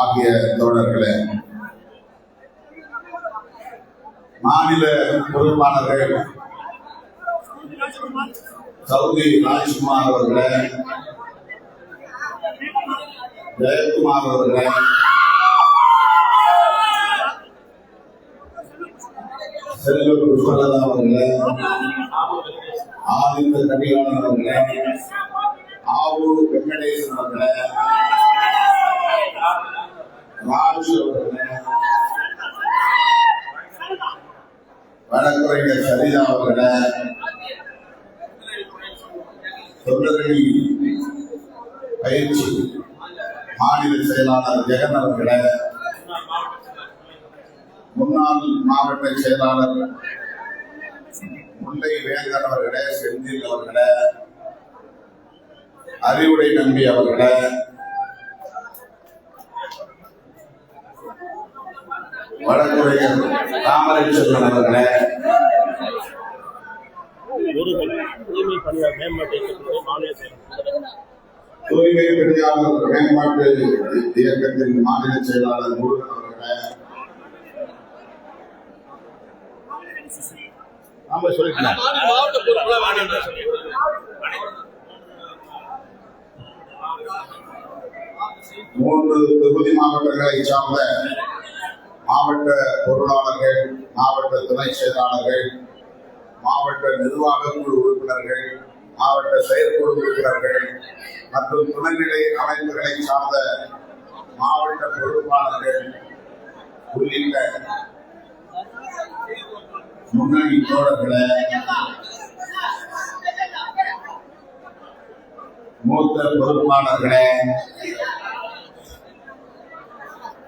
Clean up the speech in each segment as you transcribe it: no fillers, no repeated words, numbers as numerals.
ஆகிய தோழர்களே, மாநில பொறுப்பாளர்கள் சௌத்ரி ராஜ்குமார் அவர்களே, ஜெயக்குமார் அவர்களே, செல்வ புஷ்பலதா அவர்களே, ஆதித்த கரிகாலன் அவர்களே, ஆவு வெங்கடேசன் அவர்களே, ராஜு அவர்களே, வழக்கறிஞர் சரிதா அவர்களே, தொண்டரணி பயிற்சி மாநில செயலாளர் ஜெகன் அவர்களே, முன்னாள் மாவட்ட செயலாளர் முல்லை வேந்தன் அவர்களே, செந்தில் அவர்களே, அறிவுடை நம்பி அவர்களே, வழக்குரைஞர் தாமரை செல்வன் அவர்களே, தூய்மை பணியாளர் மேம்பாட்டு இயக்கத்தின் மாநில செயலாளர் முருகன் அவர்களே, மூன்று தொகுதி மாவட்டங்களை சார்ந்த மாவட்ட பொருளாளர்கள், மாவட்ட துணை செயலாளர்கள், மாவட்ட நிர்வாக குழு உறுப்பினர்கள், மாவட்ட செயற்குழு உறுப்பினர்கள் மற்றும் துணைநிலை அமைப்புகளை சார்ந்த மாவட்ட பொறுப்பாளர்கள் உள்ளிட்ட முன்னணி தோழர்களே, மூத்த பொறுப்பாளர்களே,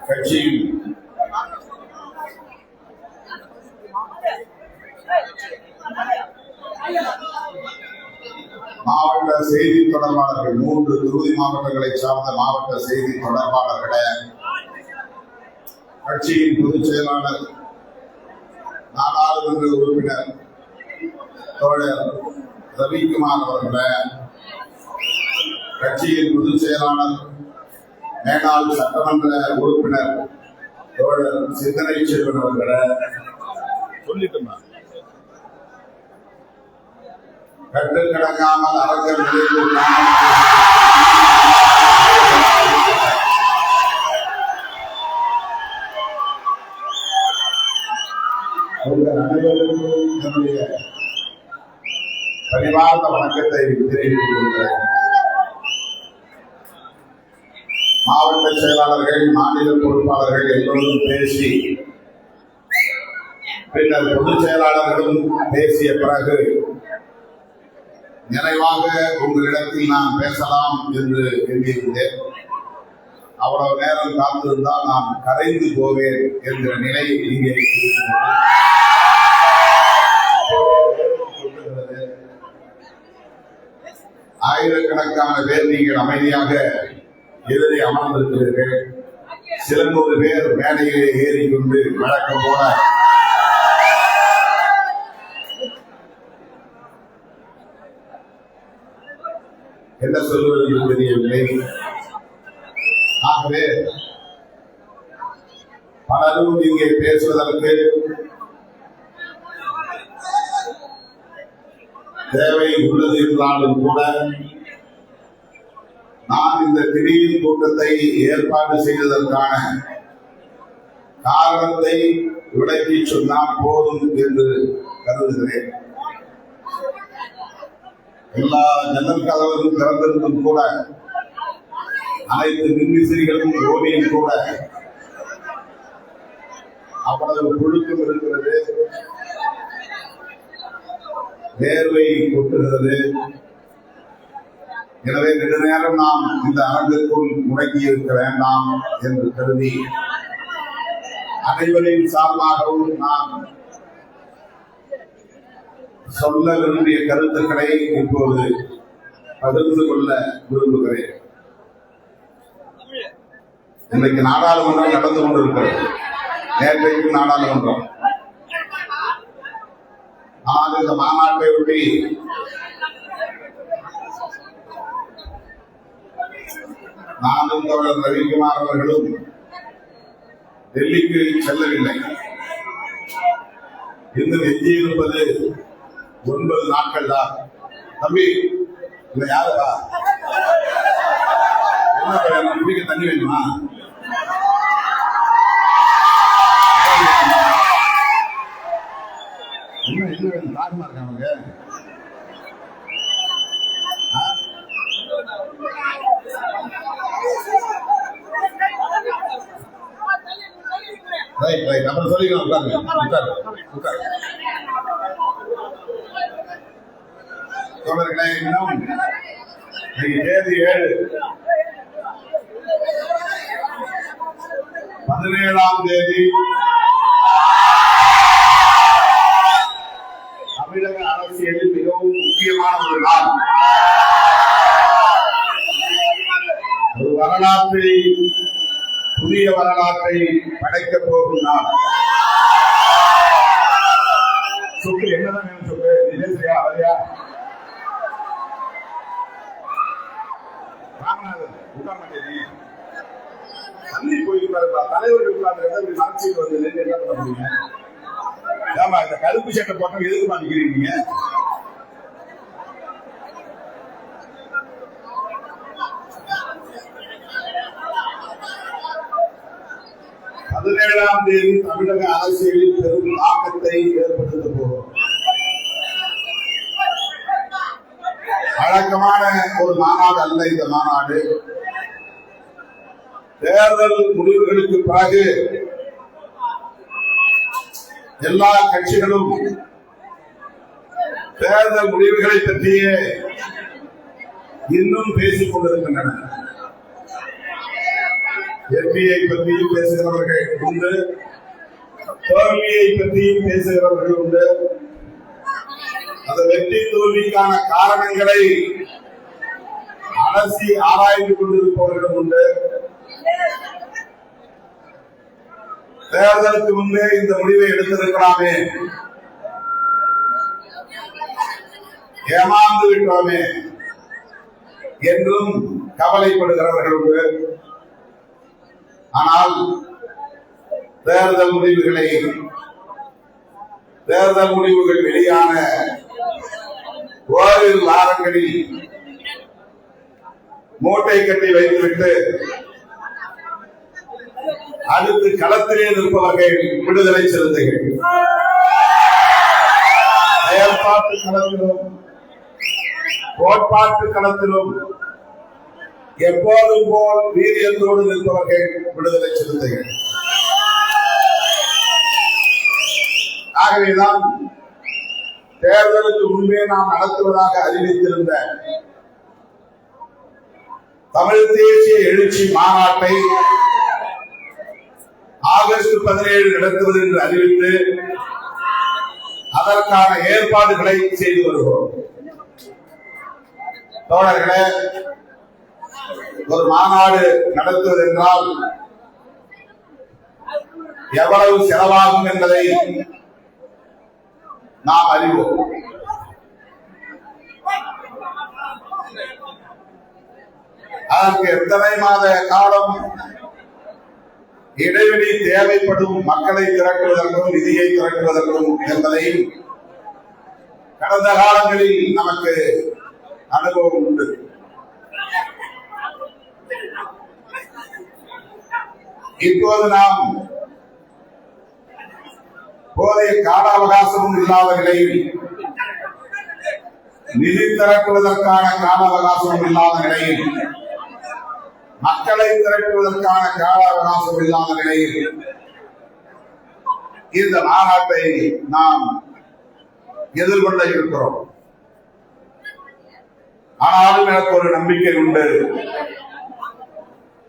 கட்சியின் மாவட்ட செய்தி தொடர்பாளர்கள், மூன்று தொகுதி மாவட்டங்களை சார்ந்த மாவட்ட செய்தி தொடர்பாளர்களே, கட்சியின் பொதுச் செயலாளர் நாடாளுமன்ற உறுப்பினர் தோழர் ரவிக்குமார் அவர்களே, கட்சியின் பொதுச் செயலாளர் மேலாள் சட்டமன்ற உறுப்பினர் தோழர் சிந்தனை செல்வன் அவர்களே, கட்டுக்கடங்காமல் அரங்கல் உங்கள் அனைவருக்கும் என்னுடைய பரிவார்ந்த வணக்கத்தை தெரிவித்துக் கொள்கிறேன். மாவட்ட செயலாளர்கள், மாநில பொறுப்பாளர்கள் எல்லோரும் பேசி பின்னர் பொதுச் செயலாளர்களும் பேசிய பிறகு நிறைவாக உங்களிடத்தில் நான் பேசலாம் என்று எண்ணியிருந்தேன். அவ்வளவு நேரம் காத்திருந்தால் நான் கரைந்து போவேன் என்கிற நிலை இங்கே ஆயிரக்கணக்கான பேர் நீங்கள் அமைதியாக எதிரே அமர்ந்திருக்கிறீர்கள். சில நூறு பேர் மேடையிலே ஏறிக்கொண்டு வழக்கம் போல என்ன சொல்வது என்று தெரியவில்லை. ஆகவே பலரும் இங்கே பேசுவதற்கு தேவை உள்ளது என்றாலும் கூட நான் இந்த திடீர் கூட்டத்தை ஏற்பாடு செய்ததற்கான காரணத்தை விளக்கி சொன்னால் போதும் என்று கருதுகிறேன். எல்லா ஜன்னல் கதவுகளும் திறந்திருந்தும் கூட, அனைத்து மின்விசிறிகளும் ஓடியும் கூட அவ்வளவு புழுக்கம் இருக்கிறது, வேர்வை கொட்டுகிறது. எனவே நெடு நேரம் நாம் இந்த அரங்கிற்குள் முடங்கி இருக்க வேண்டாம் என்று கருதி அனைவரின் சார்பாகவும் நான் சொல்ல விரும்பிய கருத்துக்களை இப்போது பகிர்ந்து கொள்ள விரும்புகிறேன். இன்றைக்கு நாடாளுமன்றம் நடந்து கொண்டிருக்கிறது. நேற்றைக்கும் நாடாளுமன்றம். ஆனால் இந்த மாநாட்டை ஒட்டி நானும் தோழர் ரவிக்குமார் அவர்களும் டெல்லிக்கு செல்லவில்லை. இன்னும் எஞ்சியிருப்பது 9 நாட்கள் தான். தம்பி, இல்ல யாருப்பா என்ன குடிக்க தண்ணி வேணுமா? என்ன என்ன வேணும்? தாகமா இருக்காங்க. ரைட் ரைட், அப்புறம் சொல்லிக்கலாம். உட்காருங்க உட்காரு. தோழர்களே, இன்னும் தேதி 7 17ஆம் தேதி தமிழக அரசியலில் மிகவும் முக்கியமான ஒரு நாள். ஒரு வரலாற்றை, புதிய வரலாற்றை படைக்கப் போகும் நாள். சொல்லு, என்னதான் வேணும் சொல்லு. நீ பேசுறியா அவரையா? ராமநாதன் உட்கார மாட்டேன். தள்ளி போயிருப்பாருப்பா. தலைவர்கள் உட்கார்ந்து அரசியல் வந்து என்ன பண்ண முடியுங்க? ஆமா, இந்த கருப்பு சட்டை போட்டோம் எதுக்கு மாட்டிக்கிறீங்க? பதினேழாம் தேதி தமிழக அரசியலில் பெரும் தாக்கத்தை ஏற்படுத்த போகிறோம். வழக்கமான ஒரு மாநாடு அல்ல இந்த மாநாடு. தேர்தல் முடிவுகளுக்கு பிறகு எல்லா கட்சிகளும் தேர்தல் முடிவுகளை பற்றியே இன்னும் பேசிக் கொண்டிருக்கின்றன. வெற்றியை பற்றியும் பேசுகிறவர்கள் உண்டு, தோல்வியை பற்றியும் பேசுகிறவர்கள் உண்டு. அந்த வெற்றி தோல்விக்கான காரணங்களை அலசி ஆராய்ந்து கொண்டிருப்பவர்களும் உண்டு. தேர்தலுக்கு முன்பே இந்த முடிவை எடுத்திருக்கலாமே, ஏமாந்து விட்டோமே என்றும் கவலைப்படுகிறவர்கள் உண்டு. ஆனால் தேர்தல் முடிவுகள் வெளியான ஓரிரு வாரங்களில் மூட்டை கட்டி வைத்துவிட்டு அடுத்து களத்திலே நிற்பவர்கள் விடுதலை சிறுத்தைகள். செயல்பாட்டு களத்திலும் கோட்பாட்டு களத்திலும் எப்போதும் போல் வீரியத்தோடு நிற்பவர்கள் விடுதலை சிறுத்தைகள். ஆகவேதான் தேர்தலுக்கு முன்பே நாம் நடத்துவதாக அறிவித்திருந்த தமிழ் தேசிய எழுச்சி மாநாட்டை ஆகஸ்ட் 17 நடத்துவது என்று அறிவித்து அதற்கான ஏற்பாடுகளை செய்து வருகிறோம். தோழர்களே, ஒரு மாநாடு நடத்துவது என்றால் எவ்வளவு செலவாகும் என்பதை நாம் அறிவோம். அதற்கு எத்தனை மாத காலம் இடைவெளி தேவைப்படும் மக்களை திரட்டுவதற்கும் நிதியை திரட்டுவதற்கும் என்பதையும் கடந்த காலங்களில் நமக்கு அனுபவம் உண்டு. இப்போது நாம் போதிய கால அவகாசமும் இல்லாத நிலையில், நிதி திரட்டுவதற்கான கால அவகாசமும் இல்லாத நிலையில், மக்களை திரட்டுவதற்கான கால அவகாசம் இல்லாத நிலையில் இந்த மாநாட்டை நாம் எதிர்கொள்ள இருக்கிறோம். ஆனாலும் எனக்கு ஒரு நம்பிக்கை உண்டு.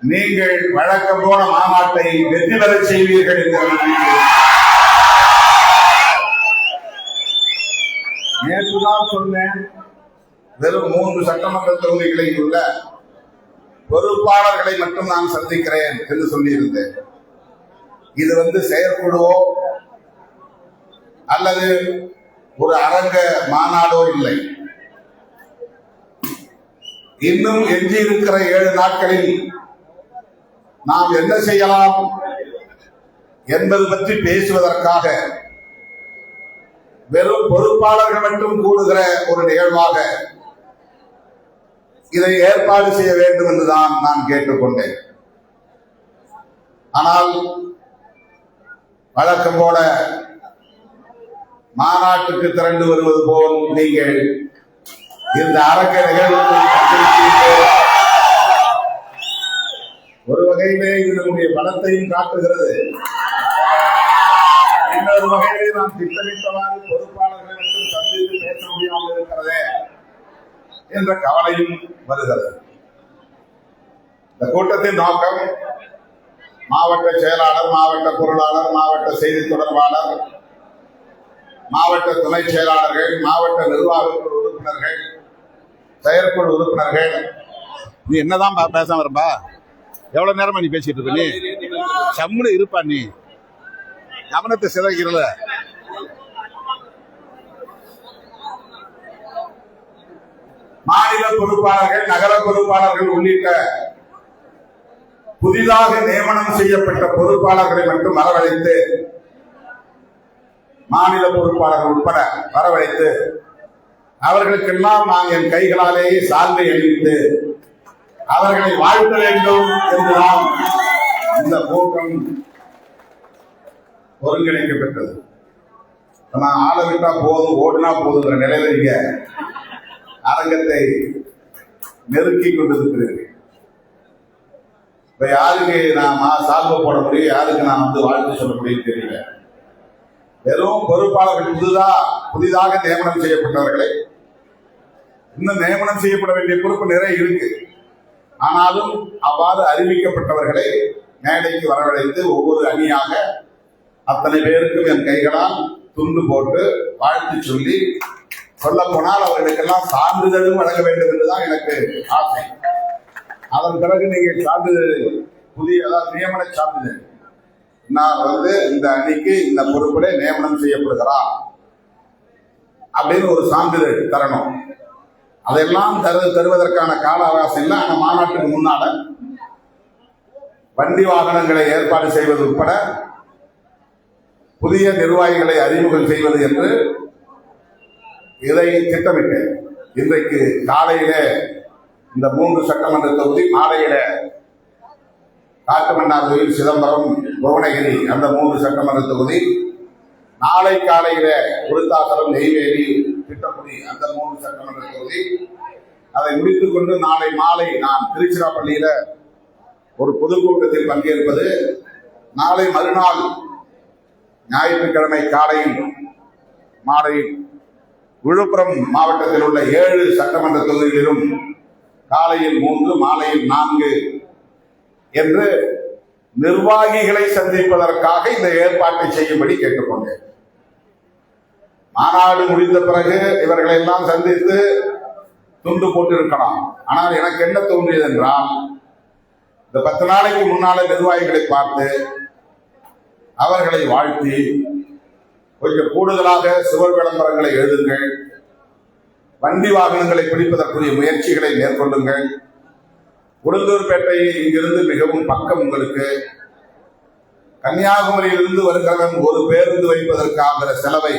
நீங்கள் வழக்கம் போல மாநாட்டை வெற்றி பெறச் செய்வீர்கள் என்ற நம்பிக்கை. நேற்றுதான் சொன்னேன், வெறும் 3 சட்டமன்ற தொகுதிகளில் உள்ள பொறுப்பாளர்களை மட்டும் நான் சந்திக்கிறேன் என்று சொல்லியிருந்தேன். இது செயற்குழுவோ அல்லது ஒரு அரங்க மாநாடோ இல்லை. இன்னும் எஞ்சியிருக்கிற 7 நாட்களில் நாம் என்ன செய்யலாம் என்பது பற்றி பேசுவதற்காக வெறும் பொறுப்பாளர்கள் மட்டும் கூடுகிற ஒரு நிகழ்வாக இதை ஏற்பாடு செய்ய வேண்டும் என்றுதான் நான் கேட்டுக்கொண்டேன். ஆனால் வழக்கம் போல மாநாட்டுக்கு திரண்டு வருவது போல் நீங்கள் இந்த அரக்க நிகழ்வுக்கு ஒரு வகையிலே இது நம்முடைய பலத்தையும் காட்டுகிறது. இன்னொரு வகையிலே நாம் திட்டமிட்டவாறு பொறுப்பாளர்களை மட்டும் சந்தித்து பேச முடியாமல் இருக்கிறதே என்ற கவலையும் வருகிறது. இந்த கூட்டத்தின் நோக்கம் மாவட்ட செயலாளர், மாவட்ட பொருளாளர், மாவட்ட செய்தி தொடர்பாளர், மாவட்ட துணை செயலாளர்கள், மாவட்ட நிர்வாக குழு உறுப்பினர்கள், செயற்குழு உறுப்பினர்கள். நீ என்னதான் பேசாம இருப்பா? எவ்வளவு நேரமா நீ பேசிட்டு இருக்க? நீ சம்முன்னு இருப்பா, நீ கவனத்தை சிதைக்கிறல. மாநில பொறுப்பாளர்கள், நகர பொறுப்பாளர்கள் உள்ளிட்ட புதிதாக நியமனம் செய்யப்பட்ட பொறுப்பாளர்களை மட்டும் வரவழைத்து, மாநில பொறுப்பாளர்கள் உட்பட வரவழைத்து அவர்களுக்கெல்லாம் நான் என் கைகளாலேயே சால்வை அணிவித்து அவர்களை வாழ்த்த வேண்டும் என்றுதான் இந்த கூட்டம் ஒருங்கிணைக்கப்பட்டது. நான் ஆள விட்டா போதும், ஓடினா போதுங்கிற நிலையில நீங்க அரங்கத்தை நெருக்கி கொண்டிருக்கிறீர்கள். இப்ப யாருக்கு நான் சால்வை போட முடியும், யாருக்கு நான் வாழ்த்து சொல்ல முடியும் தெரியல. வெறும் பொறுப்பாளர்கள் புதிதாக நியமனம் செய்யப்பட்டவர்களை, இன்னும் நியமனம் செய்யப்பட வேண்டிய பொறுப்பு நிறைய இருக்கு. ஆனாலும் அவ்வாறு அறிவிக்கப்பட்டவர்களை மேடைக்கு வரவழைத்து ஒவ்வொரு அணியாக அத்தனை பேருக்கும் என் கைகளால் துண்டு போட்டு வாழ்த்து சொல்லி, சொல்ல போனால் அவர்களுக்கெல்லாம் சான்றிதழும் வழங்க வேண்டும் என்றுதான் எனக்கு ஆசை. அதன் பிறகு நீங்கள் சான்றிதழ் அதாவது நியமன சான்றிதழ், நான் இந்த அணிக்கு இந்த பொறுப்பிலே நியமனம் செய்யப்படுகிறார் அப்படின்னு ஒரு சான்றிதழ் தரணும். அதெல்லாம் தருவதற்கான கால அவகாசம் இல்லை. ஆனால் மாநாட்டுக்கு முன்னால வண்டி வாகனங்களை ஏற்பாடு செய்வது உட்பட புதிய நிர்வாகிகளை அறிமுகம் செய்வது என்று இதை திட்டமிட்டேன். இன்றைக்கு காலையில இந்த 3 சட்டமன்ற தொகுதி, மாலையில காட்டுமன்னார்கோவில், சிதம்பரம், புவனகிரி அந்த 3 சட்டமன்ற தொகுதி, நாளை காலையில விருத்தாசலம், நெய்வேலி, திட்டக்குடி அந்த 3 சட்டமன்ற தொகுதி. அதை முடித்துக் கொண்டு நாளை மாலை நான் திருச்சிராப்பள்ளியில ஒரு பொதுக்கூட்டத்தில் பங்கேற்பது. நாளை மறுநாள் ஞாயிற்றுக்கிழமை காலையில் மாலை விழுப்புரம் மாவட்டத்தில் உள்ள 7 சட்டமன்ற தொகுதிகளிலும் காலையில் 3, மாலையில் 4 என்று நிர்வாகிகளை சந்திப்பதற்காக இந்த ஏற்பாட்டை செய்யும்படி கேட்டுக்கொண்டேன். மாநாடு முடிந்த பிறகு இவர்களை எல்லாம் சந்தித்து துண்டு போட்டிருக்கலாம். ஆனால் எனக்கு என்ன தோன்றியது என்றால், இந்த 10 நாளைக்கு முன்னால நிர்வாகிகளை பார்த்து அவர்களை வாழ்த்தி கொஞ்சம் கூடுதலாக சுவர் விளம்பரங்களை எழுதுங்கள், வண்டி வாகனங்களை பிடிப்பதற்குரிய முயற்சிகளை மேற்கொள்ளுங்கள், உளுந்தூர்பேட்டை இங்கிருந்து மிகவும் பக்கம் உங்களுக்கு, கன்னியாகுமரியிலிருந்து வருகிறவன் ஒரு பேருந்து வைப்பதற்காக செலவை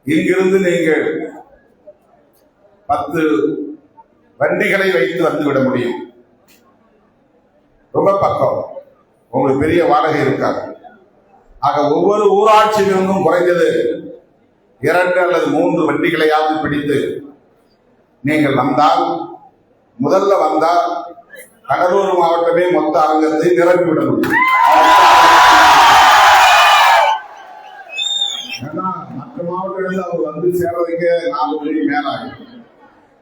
இங்கிருந்து நீங்கள் 10 வண்டிகளை வைத்து வந்துவிட முடியும். ரொம்ப பக்கம், உங்களுக்கு பெரிய வாடகை இருக்காது. ஆக ஒவ்வொரு ஊராட்சியிலிருந்தும் குறைந்தது 2 அல்லது 3 வண்டிகளையாவது பிடித்து நீங்கள் வந்தால், முதல்ல வந்தால் கடலூர் மாவட்டமே மொத்த அரங்கத்தை நிரப்பிவிட முடியும். மற்ற மாவட்டங்களில் அவர் வந்து சேர்றதுக்கு 4 மணி மேல ஆகும்.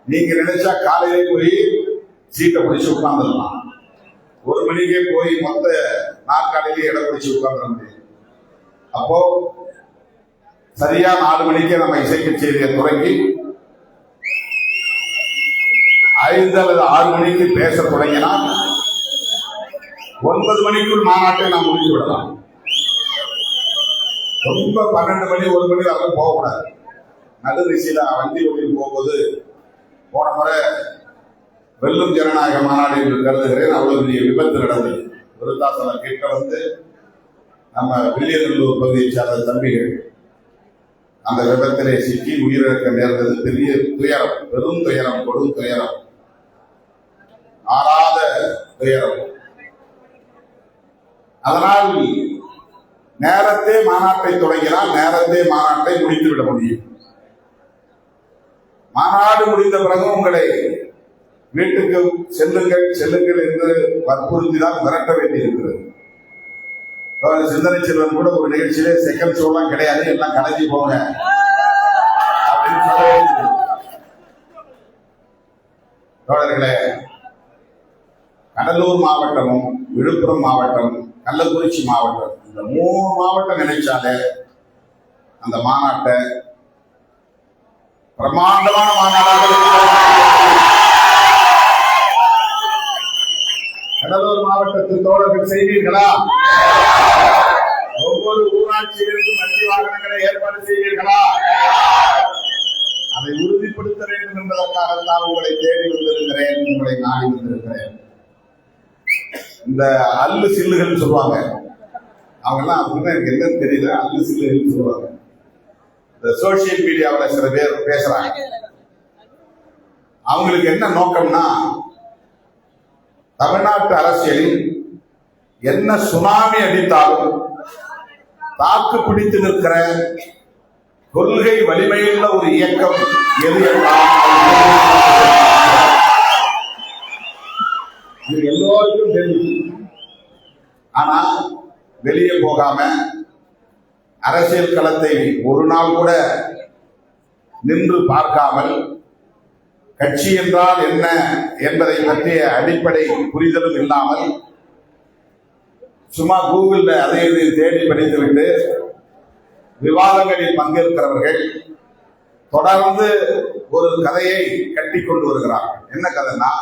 நீங்க நினைச்சா காலையிலே போய் சீட்டை பிடிச்சு உட்கார்ந்துடலாம். 1 மணிக்கே போய் மொத்த நாற்காலிலே இடம் பிடிச்சு உட்கார்ந்துட முடியும். அப்போ சரியா 4 மணிக்கே நம்ம இசை கச்சேரியை தொடங்கி 5 அல்லது 6 மணிக்கு பேச தொடங்கினால் 9 மணிக்குள் மாநாட்டை நாம் முடித்து விடலாம். ரொம்ப 12 மணி 1 மணி வரை போகக்கூடாது. நல்ல திசையில வண்டி ஓட்டில் போகும்போது, போன முறை வெல்லும் ஜனநாயக மாநாடு என்று கருதுகிறேன், அவ்வளவு பெரிய விபத்து நடந்தது. விருத்தாசலம் கிட்ட வந்து நம்ம வில்லியநல்லூர் பகுதியை சார்ந்த தம்பிகள் அந்த விபத்திலே சிக்கி உயிரிழக்க நேர்ந்தது. பெரிய துயரம், பெரும் துயரம், கொடும் துயரம், ஆறாத துயரம். அதனால் நேரத்தே மாநாட்டை தொடங்கினால் நேரத்தே மாநாட்டை முடித்துவிட முடியும். மாநாடு முடிந்த பிறகு உங்களை வீட்டுக்கு செல்லுங்கள் செல்லுங்கள் என்று வற்புறுத்திதான் மிரட்ட வேண்டியிருக்கிறது. சிந்தனை செல்வன் கூட ஒரு நிகழ்ச்சியிலே செகண்ட் ஷோலாம் கிடையாது, எல்லாம் கலைஞ்சி போங்க அப்படின்னு சொல்ல. தோழர்களே, கடலூர் மாவட்டமும் விழுப்புரம் மாவட்டம் கள்ளக்குறிச்சி மாவட்டம் இந்த 3 மாவட்டம் நினைச்சாலே அந்த மாநாட்டை பிரமாண்டமான மாநாடாக கடலூர் மாவட்டத்தில் தோழர்கள் செய்வீர்களா? ஒவ்வொரு ஊராட்சிகளுக்கும் வண்டி வாகனங்களை ஏற்பாடு செய்வீர்களா? அதை உறுதிப்படுத்த வேண்டும் என்பதற்காகத்தான் உங்களை தேடி வந்திருக்கிறேன், உங்களை நாடி வந்திருக்கிறேன். இந்த அல்லு சில்லுகள் சொல்லுவாங்க, அவங்க எல்லாம் அப்படின்னா எனக்கு என்னன்னு தெரியல, அல்லு சில்லுகள் சொல்லுவாங்க. இந்த சோசியல் மீடியாவில் சில பேர் பேசுறாங்க. அவங்களுக்கு என்ன நோக்கம்னா, தமிழ்நாட்டு அரசியலில் என்ன சுனாமி அடித்தாலும் தாக்கு பிடித்து நிற்கிற கொள்கை வலிமையுள்ள ஒரு இயக்கம் எது என்றால் இது எல்லோருக்கும் தெரியும். ஆனா வெளியே போகாம அரசியல் களத்தை ஒரு நாள் கூட நின்று பார்க்காமல் கட்சி என்றால் என்ன என்பதை பற்றிய அடிப்படை புரிதலும் இல்லாமல் சும்மா கூகுள்ல அதை தேடி படித்துவிட்டு விவாதங்களில் பங்கேற்கிறவர்கள் தொடர்ந்து ஒரு கதையை கட்டி கொண்டு வருகிறார்கள். என்ன கதைன்னா,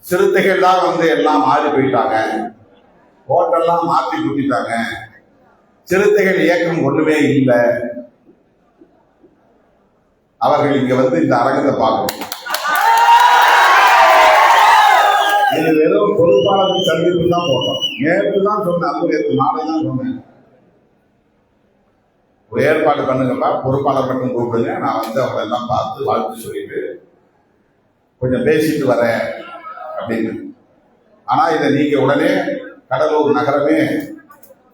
சிறுத்தைகள் தான் வந்து எல்லாம் மாறி போயிட்டாங்க, ஹோட்டல்லாம் மாற்றி கூட்டிட்டாங்க, சிறுத்தைகள் இயக்கம் ஒண்ணுமே இல்லை, அவர்கள் இங்க வந்து இந்த அரங்கத்தை பார்க்கணும். இது வெறும் பொறுப்பாளர்கள் சந்திப்பு தான் போட்டோம். நேற்று தான் சொன்னேன், அது நேற்று நாளை தான் சொன்னேன், ஒரு ஏற்பாடு பண்ணுங்கப்பா, பொறுப்பாளர் மட்டும் கூப்பிடுங்க, நான் வந்து அவங்களை எல்லாம் பார்த்து வாழ்த்து சொல்லிட்டு கொஞ்சம் பேசிட்டு வரேன் அப்படின்னு. ஆனா இதை நீங்க உடனே கடலூர் நகரமே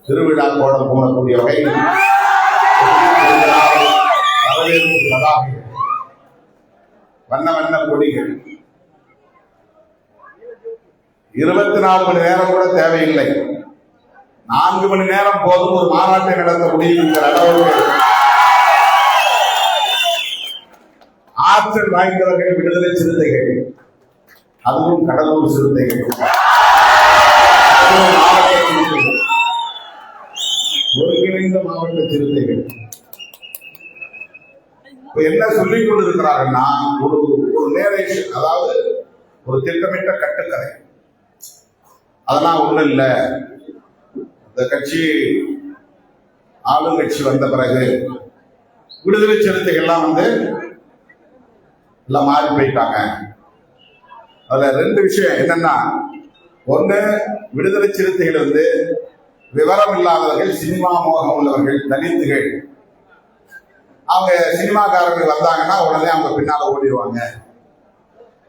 திருவிழா கோடம் போடக்கூடிய வகையில் வண்ண வண்ண கொடிகள் 24 மணி நேரம் கூட தேவையில்லை, 4 மணி நேரம் போதும் ஒரு மாநாட்டை நடத்த முடியும் என்கிற அளவுக்கு ஆற்றல் வாய்ந்தவர்கள் விடுதலை சிறுத்தைகள், அதுவும் கடலூர் சிறுத்தைகள், ஒருங்கிணைந்த மாவட்ட சிறுத்தைகள் என்ன சொல்லிக் கொண்டிருக்கிறார்கள்னா, ஒரு நேரேஷன், அதாவது ஒரு திட்டமிட்ட கட்டுக்கதை. அதெல்லாம் ஒண்ணும் இல்லை, இந்த கட்சி ஆளுங்கட்சி வந்த பிறகு விடுதலை சிறுத்தைகள்லாம் வந்து எல்லாம் மாறி போயிட்டாங்க. அதுல 2 விஷயம் என்னன்னா, ஒண்ணு, விடுதலை சிறுத்தைகள் வந்து விவரம் இல்லாதவர்கள், சினிமா மோகம் உள்ளவர்கள், தலித்துகள். அவங்க சினிமாக்காரர்கள் வந்தாங்கன்னா உடனே அவங்க பின்னால ஓடிடுவாங்க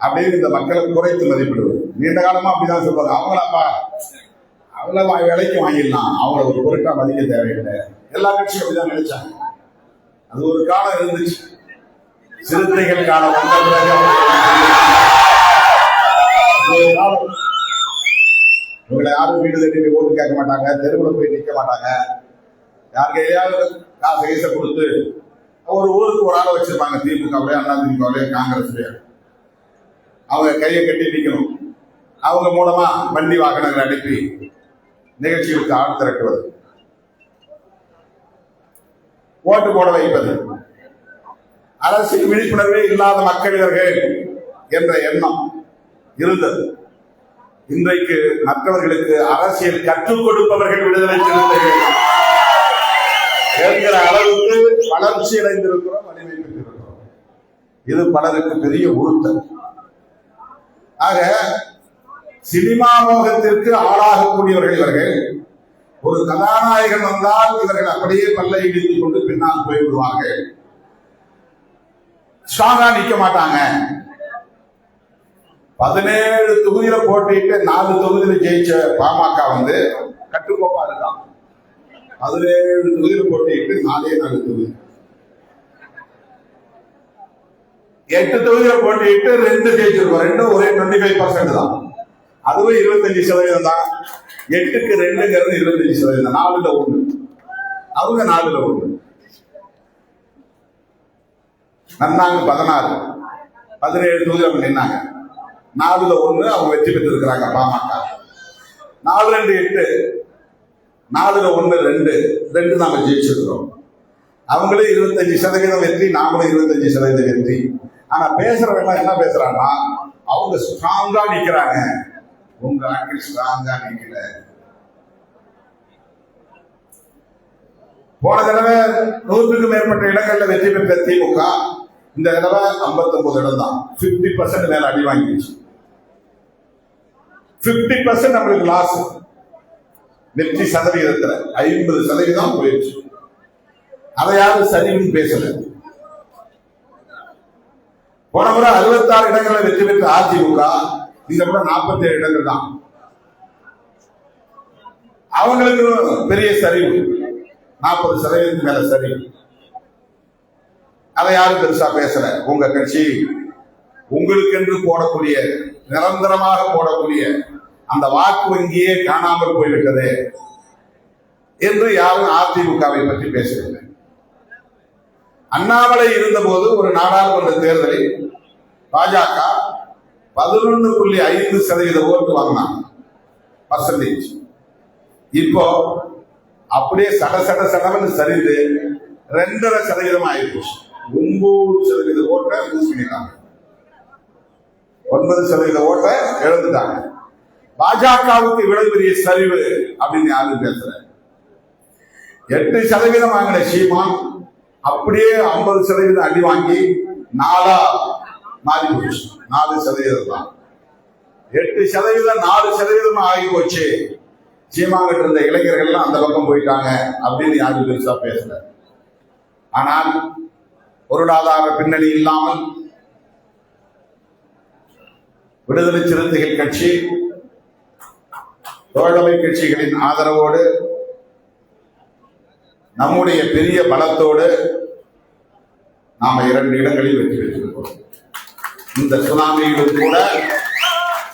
அப்படின்னு இந்த மக்களை குறைத்து மதிப்பிடுவது. நீண்ட காலமா அப்படிதான் சொல்லுவாங்க. அவங்களப்பா அவ்வளவு விலைக்கு வாங்கிடலாம், அவங்கள ஒரு பொருட்டா மதிக்க தேவையில்லை. எல்லா கட்சியும் அப்படிதான் நினைச்சாங்க. அது ஒரு காலம் இருந்துச்சு, சிறுத்தைகள் காலம் வந்த பிறகு இவங்களை யாரும் வீடு தட்டி ஓட்டு கேட்க மாட்டாங்க, தெருவில் போய் நிற்க மாட்டாங்க, யார் கையாவது காசு கைச கொடுத்து ஒரு ஊருக்கு ஒரு ஆளை வச்சிருப்பாங்க, திமுகவுடைய, அண்ணா திமுகவுடைய, காங்கிரஸ்லயே. அவங்க கையை கட்டி நிற்கணும். அவங்க மூலமா வண்டி வாகனங்களை அனுப்பி நிகழ்ச்சிகளுக்கு ஆள் திரட்டுவது, ஓட்டு போட வைப்பது. அரசியல் விழிப்புணர்வே இல்லாத மக்கள் இவர்கள் என்ற எண்ணம் இருந்தது. இன்றைக்கு மற்றவர்களுக்கு அரசியல் கற்றுக் கொடுப்பவர்கள் விடுதலை சிறுத்தைகள் என்கிற அளவுக்கு வளர்ச்சி அடைந்திருக்கிறோம், வலிமை பெற்றிருக்கிறோம். இது பலருக்கு பெரிய உறுத்தல். ஆக சினிமா மோகத்திற்கு ஆளாகக்கூடியவர்கள் இவர்கள். ஒரு கதாநாயகன் வந்தால் இவர்கள் அப்படியே பல்லை இடித்துக் கொண்டு பின்னால் போய்விடுவார்கள். ஸ்ட்ராங்கா நிக்க மாட்டாங்க. 17 தொகுதியில போட்டிட்டு 4 தொகுதியில ஜெயிச்ச பாமக கட்டுக்கோப்பா இருக்கான். 17 தொகுதியில போட்டிட்டு 4 தொகுதி, 8 தொகுதியில போட்டிட்டு 2 ஜெயிச்சிருக்கோம். 2 ஒரே 25% தான். அதுவும் 25% தான். 8க்கு 2ங்கிறது 25%. 4ல 1, அவங்க 4ல 1. நன்னாங்க 16, 17 தொகுதி அவங்க நின்னாங்க. 4ல 1 அவங்க வெற்றி பெற்று இருக்கிறாங்க பாமக. 4, 2, 8, 4ல 1, 2 நாம ஜெயிச்சிருக்கிறோம். அவங்களே 25% வெற்றி, நாமளும் 25% வெற்றி. ஆனா பேசுறவங்க என்ன பேசுறாங்கன்னா, அவங்க ஸ்ட்ராங்கா நிக்கிறாங்க, உங்க ஆட்கள் ஸ்ட்ராங்கா நிக்கல. போன தடவை 100க்கும் மேற்பட்ட இடங்கள்ல வெற்றி பெற்ற திமுக இந்த தடவை 59 இடம் தான். 50% மேல அடி வாங்கிடுச்சு. 50% நம்மளுக்கு லாஸ். வெற்றி சதவீதத்துல 50% போயிடுச்சு. அதை யாரும் சரின்னு பேசல. போன முறை 66 இடங்களை வெற்றி பெற்ற அதிமுக இந்த முறை 47 இடங்கள் தான். அவங்களுக்கு பெரிய சரிவு, 40% மேல சரிவு. அதை யாரும் பெருசா பேசல. உங்க கட்சி உங்களுக்கு என்று போடக்கூடிய, நிரந்தரமாக போடக்கூடிய அந்த வாக்கு வங்கியே காணாமல் போய்விட்டது என்று யாரும் அதிமுகவை பற்றி பேசவில்லை. அண்ணாமலை இருந்தபோது ஒரு நாடாளுமன்ற தேர்தலில் பாஜக 11.5% ஓட்டு வாங்கினாங்க, பர்சன்டேஜ். இப்போ அப்படியே சடன்னு சரிந்து 2.5% ஆயிடுச்சு. 9% ஓட்டை லூஸ் பண்ணிட்டாங்க. 9% ஓட்டை இழந்துட்டாங்க. பாஜகவுக்கு இவ்வளவு பெரிய சரிவு அப்படின்னு யாரும் பேசல. 8% வாங்கின சீமான் அப்படியே 50% அடி வாங்கி 4 மாறி போச்சு. 4% தான். 8% 4% ஆகி போச்சு. சீமாங்கிட்ட இருந்த இளைஞர்கள் அந்த பக்கம் போயிட்டாங்க அப்படின்னு யாரும் பெருசா பேசல. ஆனால் பொருளாதார பின்னணி இல்லாமல் விடுதலை சிறுத்தைகள் கட்சி தோழமை கட்சிகளின் ஆதரவோடு, நம்முடைய பெரிய பலத்தோடு நாம 2 இடங்களில் வெற்றி பெற்றிருக்கிறோம். இந்த சுனாமியிலும் கூட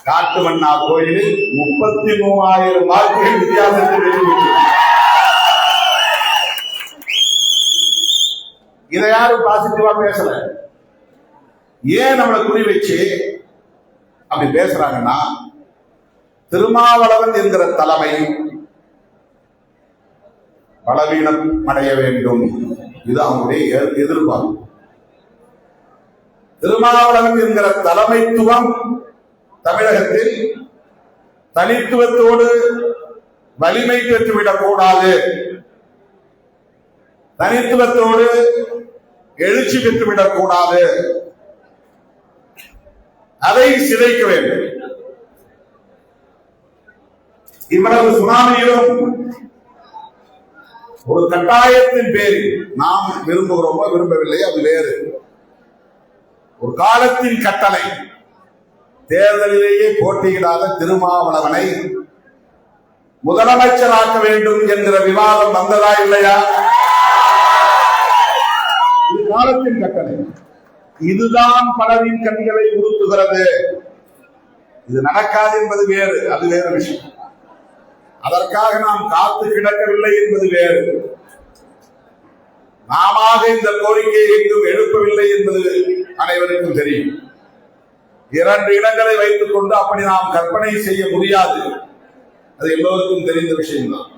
காட்டுமன்னா கோயிலில் 33,000 வாக்குகள் வித்தியாசத்தில் வெற்றி பெற்றிருக்கிறோம். இதை யாரும் பாசிட்டிவா பேசல. ஏன் நம்மளை குறி வச்சு அப்படி பேசுறாங்கன்னா, திருமாவளவன் என்கிற தலைமை பலவீனம் அடைய வேண்டும், இது அவங்களுடைய எதிர்பார்ப்பு. திருமாவளவன் என்கிற தலைமைத்துவம் தமிழகத்தில் தனித்துவத்தோடு வலிமை பெற்றுவிடக் கூடாது, தனித்துவத்தோடு எழுச்சி பெற்றுவிடக் கூடாது, அதை சிதைக்க வேண்டும். இவ்வளவு சுனாமியிலும் ஒரு கட்டாயத்தின் பேரில் நாம் விரும்புகிறோமோ விரும்பவில்லை, அது வேறு. ஒரு காலத்தின் கட்டளை, தேர்தலிலேயே போட்டியிடாத திருமாவளவனை முதலமைச்சராக்க வேண்டும் என்கிற விவாதம் வந்ததா இல்லையா? இது காலத்தின் கட்டளை. இதுதான் பலரின் கண்களை உறுத்துகிறது. இது நடக்காது என்பது வேறு, அது வேறு விஷயம். அதற்காக நாம் காத்து கிடக்கவில்லை என்பது வேறு. நாம இந்த கோரிக்கையை எங்கும் எழுப்பவில்லை என்பது அனைவருக்கும் தெரியும். 2 இடங்களை வைத்துக் கொண்டு அப்படி நாம் கற்பனை செய்ய முடியாது, அது எல்லோருக்கும் தெரிந்த விஷயம்தான்.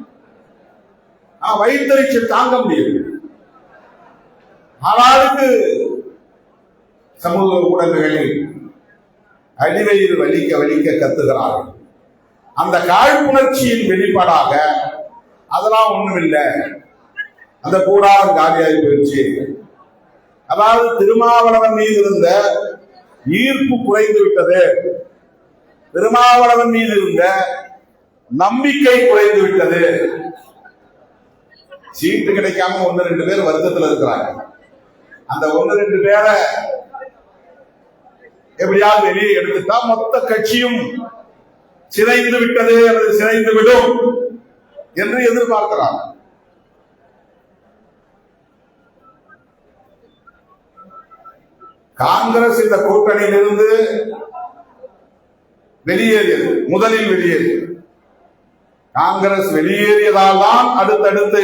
வைத்தறிச்சல் தாங்க முடியும். ஆளாளுக்கு சமூக ஊடகங்களில் அடிவயிறு வலிக்க வலிக்க கத்துகிறார்கள். அந்த காழ்ப்புணர்ச்சியின் வெளிப்பாடாக அதெல்லாம் ஒண்ணும் இல்லை, அந்த கூடாரம் காலியாகி போயிடுச்சு, அதாவது திருமாவளவன் மீது இருந்த ஈர்ப்பு குறைந்து விட்டது, திருமாவளவன் மீது இருந்த நம்பிக்கை குறைந்து விட்டது. சீட்டு கிடைக்காம 1-2 பேர் வருத்தத்தில் இருக்கிறாங்க. அந்த 1-2 பேரை எப்படியாவது வெளியே எடுத்துட்டா மொத்த கட்சியும் சிதைந்து விட்டது அல்லது சிதைந்து விடும் என்று எதிர்பார்க்கிறார். காங்கிரஸ் இந்த கூட்டணியிலிருந்து வெளியேறியது, முதலில் வெளியேறியது. காங்கிரஸ் வெளியேறியதால் தான் அடுத்தடுத்து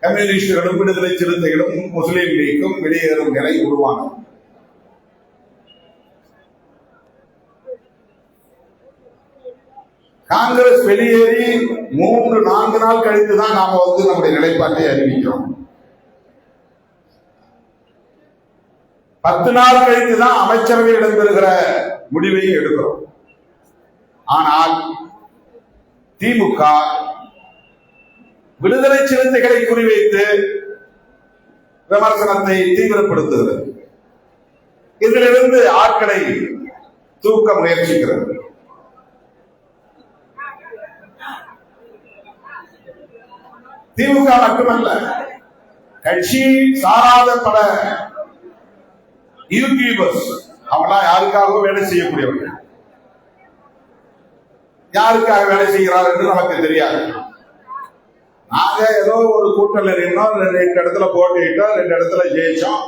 கம்யூனிஸ்டுகளும் விடுதலை சிறுத்தைகளும் முஸ்லீம் லீக்கும் வெளியேறும் நிலை உருவானது. காங்கிரஸ் வெளியேறி 3-4 நாள் கழித்து தான் நாம நம்முடைய நிலைப்பாட்டை அறிவிக்கிறோம். 10 நாள் கழித்து தான் அமைச்சரவை இடம்பெறுகிற முடிவை எடுக்கிறோம். ஆனால் திமுக விடுதலை சிறுத்தைகளை குறிவைத்து விமர்சனத்தை தீவிரப்படுத்துகிறது. இதிலிருந்து ஆட்களை தூக்க முயற்சிக்கிறது. திமுக மட்டுமல்ல, கட்சி சாராத பல யூடியூபர்ஸ் அவங்களாம் யாருக்காகவும் வேலை செய்யக்கூடியவர்கள். யாருக்காக வேலை செய்கிறார் என்று நமக்கு தெரியாது. நாங்க ஏதோ ஒரு கூட்டத்தில் இருந்தோம், 2 இடத்துல போட்டிட்டோம், 2 இடத்துல ஜெயிச்சோம்.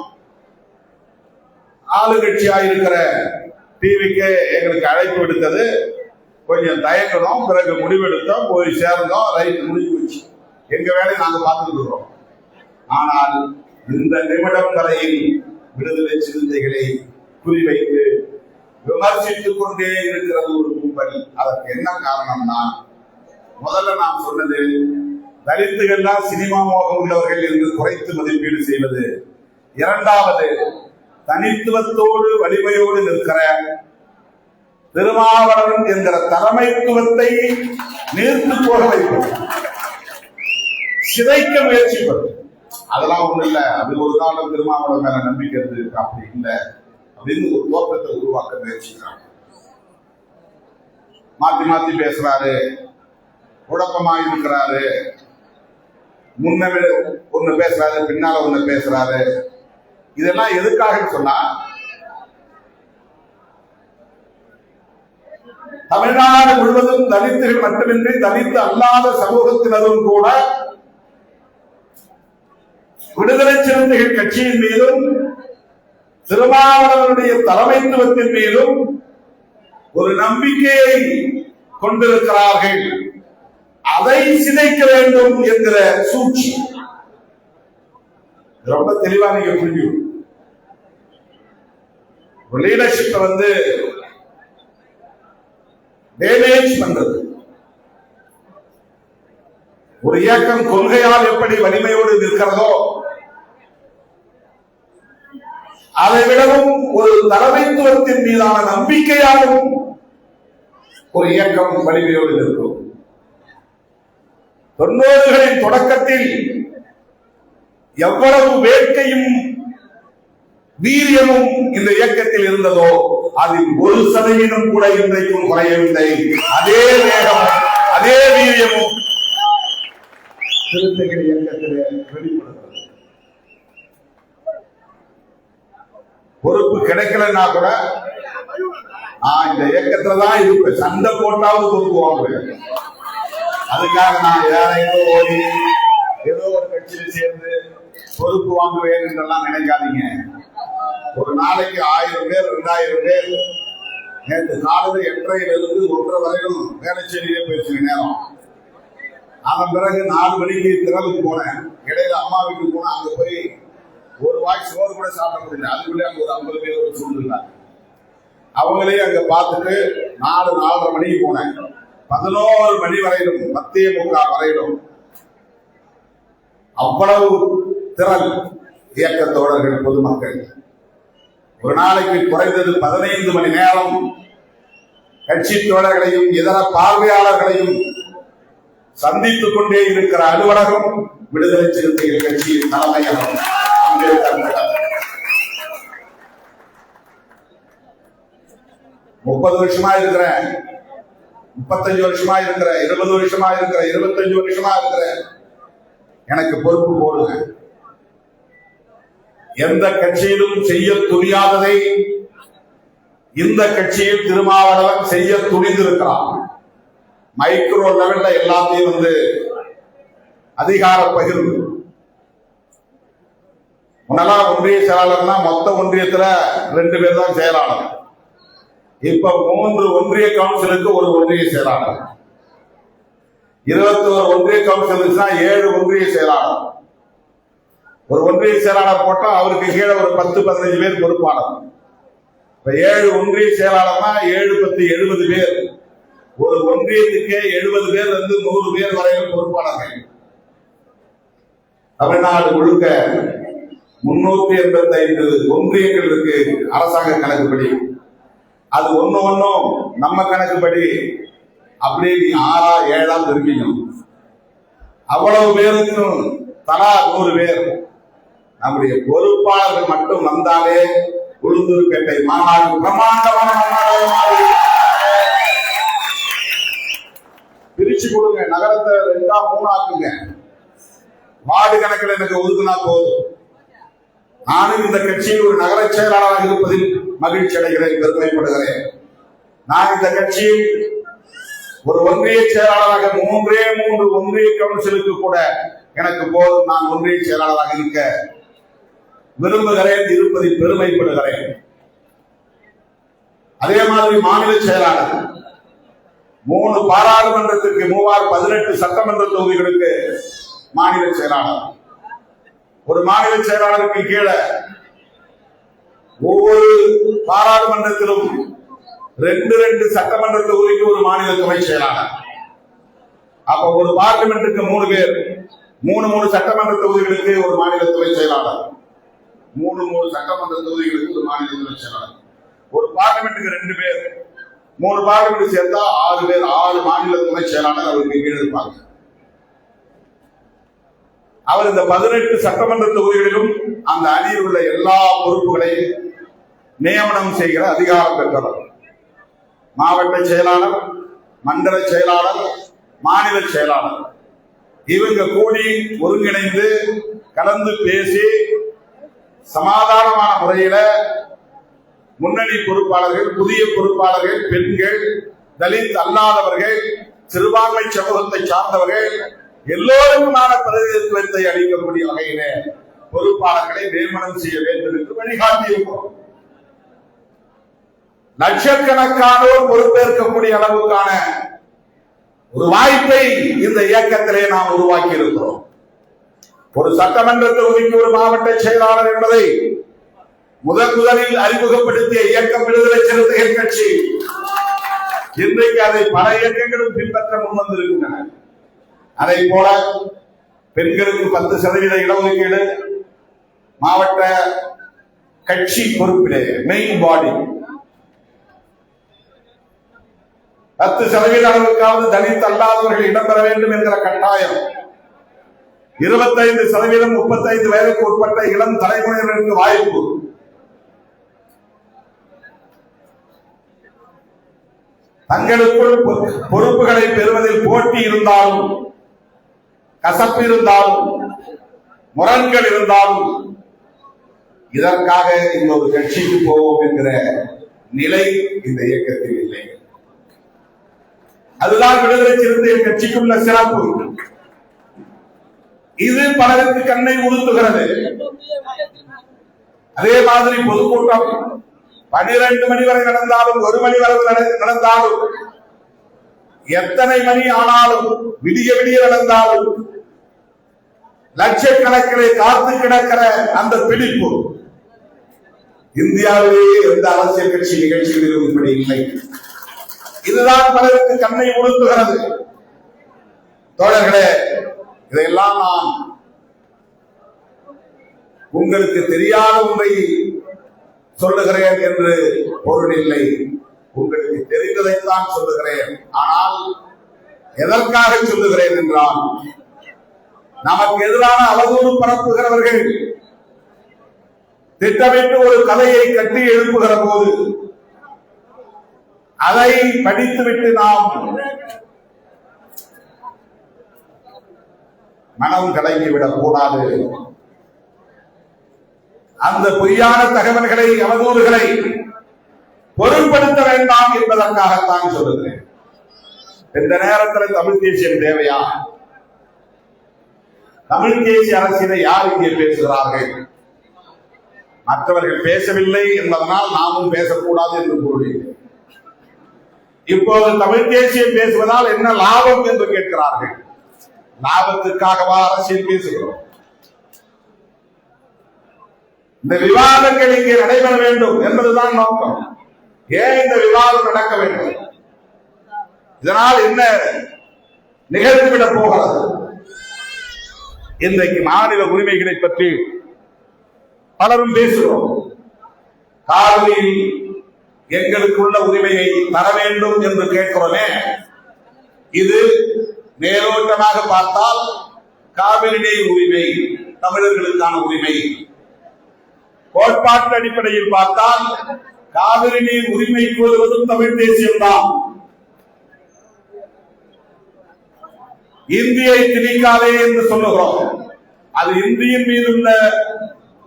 ஆளுங்கட்சியா இருக்கிற டிவிக்கு எங்களுக்கு அழைப்பு விடுத்தது, கொஞ்சம் தயங்கணும், பிறகு முடிவெடுத்தோம், போய் சேர்ந்தோம், ரைட் முடிஞ்சு போச்சு. எங்க வேலையை நாங்க பார்த்துட்டு இருக்கிறோம். ஆனால் இந்த நிமிடம் வரையில் விடுதலை சிறுத்தைகளை குறிவைத்து விமர்சித்துக் கொண்டே இருக்கிறது ஒரு கும்பல். அதற்கு என்ன காரணம்னா, முதல்ல நாம் சொன்னது தலித்துகள்லாம் சினிமா மோகம் உள்ளவர்கள் என்று குறைத்து மதிப்பீடு செய்வது. இரண்டாவது, தனித்துவத்தோடு வலிமையோடு நிற்கிற திருமாவளவன் என்கிற தலைமைத்துவத்தை நீர்த்து போக வைப்பது, சிதைக்க முயற்சிப்பது. அதெல்லாம் ஒண்ணு இல்ல, அது ஒரு காலம் திருமாவளவன் மேல நம்பிக்கை இருக்கு, அப்படி இல்லை அப்படின்னு ஒரு தோற்றத்தை உருவாக்க முயற்சிக்கிறாங்க. மாத்தி மாத்தி பேசுறாரு, குழப்பமா இருக்கிறாரு, முன்ன ஒண்ணு பேசுறாரு, பின்னால ஒண்ணு பேசுறாரு. இதெல்லாம் எதுக்காக சொன்னா, தமிழ்நாடு முழுவதும் தலித்துகள் மட்டுமின்றி தலித்து அல்லாத சமூகத்தினரும் கூட விடுதலை சிறுத்தைகள் கட்சியின் மீதும் திருமாவளவனுடைய தலைமைத்துவத்தின் மீதும் ஒரு நம்பிக்கையை கொண்டிருக்கிறார்கள். அதை சிதைக்க வேண்டும் என்கிற சூழ்ச்சி ரொம்ப தெளிவா நீங்க புரியும். லீடர்ஷிப் டேமேஜ் பண்றது. ஒரு இயக்கம் கொள்கையால் எப்படி வலிமையோடு நிற்கிறதோ, அதை விடவும் ஒரு தலைமைத்துவத்தின் மீதான நம்பிக்கையாலும் ஒரு இயக்கம் வலிமையோடு நிற்கும். 90களின் தொடக்கத்தில் எவ்வளவு வேட்கையும் வீரியமும் இந்த இயக்கத்தில் இருந்ததோ, அதில் 1% கூட இன்றைக்கும் குறையவில்லை. அதே வேகம், அதே வீரியமும் சிறுத்தைகள் இயக்கத்திலே வெளிப்படுகிறது. பொறுப்பு கிடைக்கலன்னா கூட நான் இந்த இயக்கத்துலதான் இருப்பேன், சண்டை போட்டாவது பொறுப்பு வாங்குவேன். அதுக்காக நான் யாரையோ ஓடி ஏதோ ஒரு கட்சியில் சேர்ந்து பொறுப்பு வாங்குவேன் என்றெல்லாம் நினைக்காதீங்க. ஒரு நாளைக்கு 1000 பேர் 2000 பேர் நேற்று காலையில் 8:30 to 1:30 வரைக்கும் வேலைச்சேரியிலே போயிடுச்சு நேரம். அதன் பிறகு 4 மணிக்கு திறலுக்கு போனேன். இடையில அம்மா வீட்டுக்கு போனா அங்க போய் ஒரு வாய் சோறு கூட சாப்பிட முடியல. அதுக்குள்ளே அங்க ஒரு 50 பேர் ஒரு சூழ்நிலை. அவங்களையும் அங்க பார்த்துட்டு 4-4:30 மணிக்கு போனேன். 11 மணி வரையிலும் 10:45 வரையிலும் அவ்வளவு திறன் இயக்க தோழர்கள், பொதுமக்கள். ஒரு நாளைக்கு குறைந்தது 15 மணி நேரம் கட்சி தோழர்களையும் இதர பார்வையாளர்களையும் சந்தித்துக் கொண்டே இருக்கிற அலுவலகம் விடுதலை சிறுத்தைகள் கட்சியின் தலைமையகம். 30 வருஷமா இருக்கிறேன், 35 வருஷமா இருக்கிறேன், 20 வருஷமா இருக்கிறேன், 25 வருஷமா இருக்கிறேன், எனக்கு பொறுப்பு போடுங்க. எந்த கட்சியிலும் செய்ய துணியாததை இந்த கட்சியில் திருமாவளவன் செய்ய துணிந்திருக்கிறான். மைக்ரோ லெவல்ல எல்லாத்தையும் அதிகார பகிர்வு. முன்னெல்லாம் ஒன்றிய செயலாளர்னா மொத்த ஒன்றியத்துல 2 பேர் தான் செயலாளர். இப்ப 3 ஒன்றிய கவுன்சிலுக்கு ஒரு ஒன்றிய செயலாளர், 21 ஒன்றிய கவுன்சில் 7 ஒன்றிய செயலாளர். ஒரு ஒன்றிய செயலாளர் போட்டா அவருக்கு கீழே ஒரு 10-15 பேர் பொறுப்பாளர். இப்ப 7 ஒன்றிய செயலாளர்னா 7 10 70 பேர். ஒரு ஒன்றியத்துக்கே 70 பேர் 100 பேர் வரையில் பொறுப்பாளர்கள். தமிழ்நாடு முழுக்க 385 ஒன்றியங்கள் இருக்கு அரசாங்க கணக்குப்படி. அது ஒன்னும் நம்ம கணக்குப்படி அப்படியே நீ 6 7 பிரிக்கணும். அவ்வளவு பேருக்கும் தலா 100 பேர். நம்முடைய பொறுப்பாளர்கள் மட்டும் வந்தாலே உளுந்தூர்பேட்டை மாநாடு பிரமாண்டமான மாநாடு. பிரிச்சு கொடுங்க, நகரத்தை 2 3 ஆக்குங்க. வார்டு கணக்கில் எனக்கு ஒதுக்குனா போதும். நானும் இந்த கட்சியில் ஒரு நகர செயலாளராக இருப்பதில் மகிழ்ச்சி அடைகிறேன், பெருமைப்படுகிறேன். நான் இந்த கட்சியில் ஒரு ஒன்றிய செயலாளராக 3 ஒன்றிய கவுன்சிலுக்கு கூட எனக்கு போதும். நான் ஒன்றிய செயலாளராக இருக்க விரும்புகிறேன், இருப்பதில் பெருமைப்படுகிறேன். அதே மாதிரி மாநில செயலாளர் 3 பாராளுமன்றத்திற்கு 18 சட்டமன்ற தொகுதிகளுக்கு மாநில செயலாளர். ஒரு மாநில செயலாளருக்கு கீழே ஒவ்வொரு பாராளுமன்றத்திலும் 2 சட்டமன்ற தொகுதிக்கு ஒரு மாநில துணை செயலாளர். அப்ப ஒரு பார்லிமெண்ட்டுக்கு 3 பேர், 3 சட்டமன்ற தொகுதிகளுக்கு ஒரு மாநில துணை செயலாளர், 3 சட்டமன்ற தொகுதிகளுக்கு ஒரு மாநில துணை செயலாளர். ஒரு பார்லிமெண்ட்டுக்கு 2 பேர், 3 பார்லிமெண்ட் சேர்த்தா 6 பேர், 6 மாநில துணை செயலாளர் அவருக்கு கீழே இருப்பாங்க. அவர் இந்த 18 சட்டமன்ற தொகுதிகளிலும் அந்த அணியில் உள்ள எல்லா பொறுப்புகளையும் நியமனம் செய்கிற அதிகாரம் பெற்றவர். மாவட்ட செயலாளர், மண்டல செயலாளர், மாநில செயலாளர் இவங்க கூடி ஒருங்கிணைந்து கலந்து பேசி சமாதானமான முறையில முன்னணி பொறுப்பாளர்கள், புதிய பொறுப்பாளர்கள், பெண்கள், தலித் அல்லாதவர்கள், சிறுபான்மை சமூகத்தை சார்ந்தவர்கள் எல்லோருக்குமான பிரதிநிதித்துவத்தை அளிக்கக்கூடிய வகையில பொறுப்பாளர்களை நியமனம் செய்ய வேண்டும் என்று வழிகாட்டியிருக்கிறோம். லட்சக்கணக்கானோர் பொறுப்பேற்கக்கூடிய அளவுக்கான ஒரு வாய்ப்பை இந்த இயக்கத்திலே நாம் உருவாக்கி இருக்கிறோம். ஒரு சட்டமன்ற தொகுதிக்கு ஒரு மாவட்ட செயலாளர் என்பதை முதலில் அறிமுகப்படுத்திய இயக்கம் விடுதலை சிறுத்தைகள் கட்சி. இன்றைக்கு அதை பல இயக்கங்களும் பின்பற்ற முன்வந்திருக்கின்றன. அதை போல பெண்களுக்கு 10% இடஒதுக்கீடு, மாவட்ட கட்சி பொறுப்பிலே மெயின் பாடி 10% அளவுக்காவது தலித் அல்லாதவர்கள் இடம்பெற வேண்டும் என்கிற கட்டாயம், 25% 35 வயதுக்கு உட்பட்ட இளம் தலைமுறையினருக்கு வாய்ப்பு, தங்களுக்குள் பொறுப்புகளை பெறுவதில் போட்டி இருந்தாலும், கசப்பு இருந்தாலும், முரண்கள் இருந்தாலும் இதற்காக இன்னொரு கட்சிக்கு போவோம் என்கிற நிலை இந்த இயக்கத்தில் இல்லை. அதுதான் விடுதலை சிறுத்தைகள் கட்சிக்குள்ள சிறப்பு. இது பலருக்கு கண்ணை உறுத்துகிறது. அதே மாதிரி பொதுக்கூட்டம் 12 மணி வரை நடந்தாலும், 1 மணி வரை நடந்தாலும், எத்தனை மணி ஆனாலும், விடிய விடிய நடந்தாலும் லட்சக்கணக்கிலே காத்து கிடக்கிற அந்த பிடிப்பு இந்தியாவிலேயே எந்த அரசியல் கட்சி நிகழ்ச்சிகளிலும் இப்படி இல்லை. இதுதான் பலருக்கு கண்ணை உறுத்துகிறது. தோழர்களே, இதையெல்லாம் நான் உங்களுக்கு தெரியாத ஒன்றை சொல்லுகிறேன் என்று பொருள் இல்லை. உங்களுக்கு தெரிந்ததைத்தான் சொல்லுகிறேன். ஆனால் எதற்காக சொல்லுகிறேன் என்றால், நமக்கு எதிரான அவதூறு பரப்புகிறவர்கள் திட்டமிட்டு ஒரு கதையை கட்டி எழுப்புகிற போது அதை படித்துவிட்டு நாம் மனம் கலங்கிவிடக் கூடாது. அந்த பொய்யான தகவல்களை, அவதூறுகளை பொருட்படுத்த வேண்டாம் என்பதற்காகத்தான் சொல்லுகிறேன். இந்த நேரத்தில் தமிழ் தேசியம் தேவையா? தமிழ் தேசிய அரசியலை யார் இங்கே பேசுகிறார்கள்? மற்றவர்கள் பேசவில்லை என்பதனால் நாமும் பேசக்கூடாது என்று கூறுகிறேன். இப்போது தமிழ் தேசியம் பேசுவதால் என்ன லாபம் என்று கேட்கிறார்கள். லாபத்துக்காகவா அரசியல் பேசுகிறோம்? இந்த விவாதங்கள் இங்கே நடைபெற வேண்டும் என்பதுதான் நோக்கம். ஏன் இந்த விவாதம் நடக்க வேண்டும்? இதனால் என்ன நிகழ்ந்துவிடப் போகிறது? இன்றைக்கு மாநில உரிமைகளை பற்றி பலரும் பேசுகிறோம். காவிரியில் எங்களுக்கு உள்ள உரிமையை தர வேண்டும் என்று கேட்கிறோமே, இது மேலோட்டமாக பார்த்தால் காவிரி நீர் உரிமை தமிழர்களுக்கான உரிமை. கோட்பாட்டு அடிப்படையில் பார்த்தால் காவிரி நீர் உரிமை கோருவதும் தமிழ் தேசியம்தான். இந்தியை திணிக்காதே என்று சொல்லுகிறோம். அது இந்தியின் மீது உள்ள